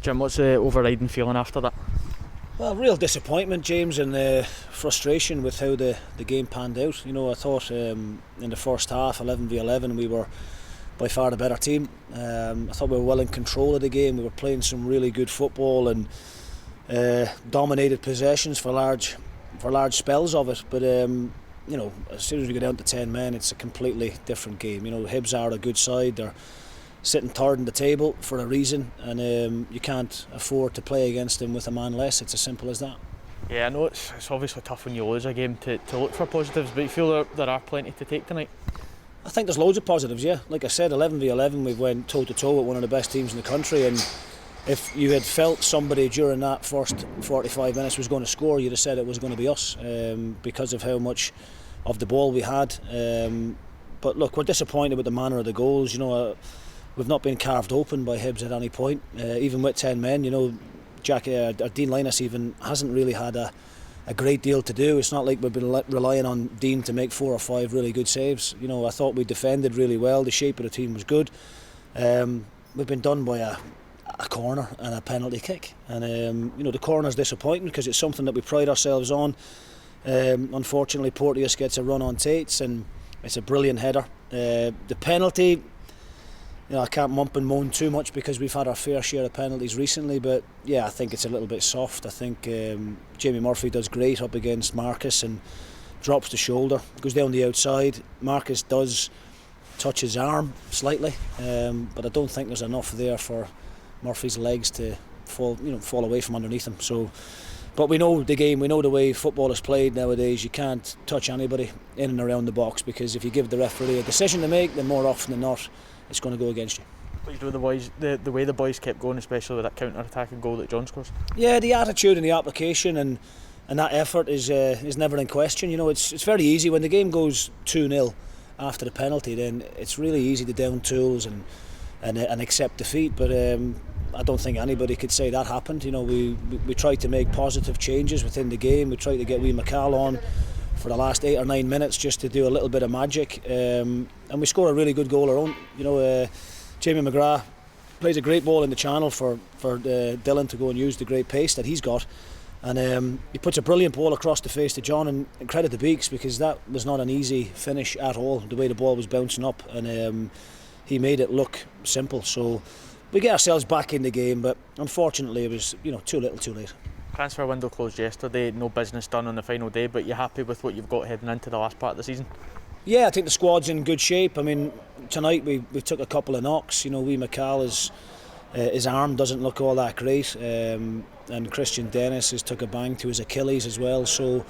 Jim, what's the overriding feeling after that? Well, real disappointment, James, and frustration with how the game panned out. I thought in the first half, 11v11, we were by far the better team. I thought we were well in control of the game. We were playing some really good football and dominated possessions for large spells of it. But as soon as we go down to 10 men, it's a completely different game. Hibs are a good side. They're sitting third in the table for a reason, and you can't afford to play against them with a man less. It's as simple as that. Yeah, I know it's obviously tough when you lose a game to look for positives, but you feel there are plenty to take tonight? I think there's loads of positives, yeah. Like I said, 11v11, we've went toe-to-toe with one of the best teams in the country, and if you had felt somebody during that first 45 minutes was going to score, you'd have said it was going to be us, because of how much of the ball we had. But look, we're disappointed with the manner of the goals. We've not been carved open by Hibs at any point, even with 10 men. Dean Linus even hasn't really had a great deal to do. It's not like we've been relying on Dean to make 4 or 5 really good saves. I thought we defended really well. The shape of the team was good. We've been done by a corner and a penalty kick, and the corner's disappointing because it's something that we pride ourselves on. Unfortunately, Porteous gets a run on Tates, and it's a brilliant header. The penalty, I can't mump and moan too much because we've had our fair share of penalties recently, but yeah, I think it's a little bit soft. I think Jamie Murphy does great up against Marcus and drops the shoulder, goes down the outside. Marcus does touch his arm slightly, but I don't think there's enough there for Murphy's legs to fall away from underneath him. But we know the game, we know the way football is played nowadays. You can't touch anybody in and around the box, because if you give the referee a decision to make, then more often than not it's going to go against you. What you do with the boys, the way the boys kept going, especially with that counter-attacking goal that John scores? Yeah, the attitude and the application and that effort is never in question. It's very easy when the game goes 2-0 after the penalty. Then it's really easy to down tools and accept defeat. But I don't think anybody could say that happened. We tried to make positive changes within the game. We tried to get wee McCall on for the last 8 or 9 minutes just to do a little bit of magic, and we score a really good goal our own. Jamie McGrath plays a great ball in the channel for Dylan to go and use the great pace that he's got, and he puts a brilliant ball across the face to John, and credit the Beaks, because that was not an easy finish at all, the way the ball was bouncing up, and he made it look simple. So we get ourselves back in the game, but unfortunately it was too little too late. Transfer window closed yesterday, no business done on the final day, but you're happy with what you've got heading into the last part of the season? Yeah, I think the squad's in good shape. I mean, tonight we took a couple of knocks. Wee McCall, his arm doesn't look all that great, and Christian Dennis has took a bang to his Achilles as well. So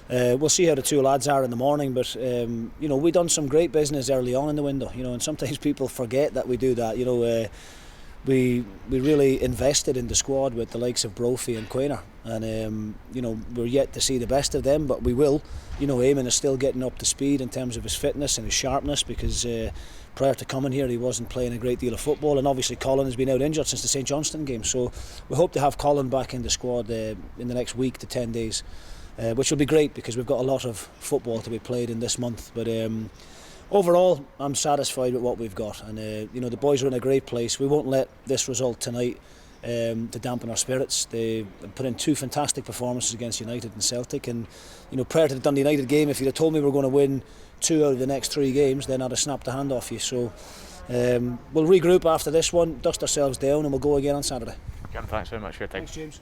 we'll see how the two lads are in the morning. But we done some great business early on in the window. And sometimes people forget that we do that. We really invested in the squad with the likes of Brophy and Quainer, and we're yet to see the best of them, but we will. Eamon is still getting up to speed in terms of his fitness and his sharpness, because prior to coming here he wasn't playing a great deal of football, and obviously Colin has been out injured since the St Johnstone game, so we hope to have Colin back in the squad in the next week to 10 days, which will be great because we've got a lot of football to be played in this month. But overall, I'm satisfied with what we've got, and the boys are in a great place. We won't let this result tonight to dampen our spirits. They put in 2 fantastic performances against United and Celtic, and prior to the Dundee United game, if you'd have told me we were going to win 2 out of the next 3 games, then I'd have snapped the hand off you. So we'll regroup after this one, dust ourselves down, and we'll go again on Saturday. Jim, thanks very much for your time. Thanks, James.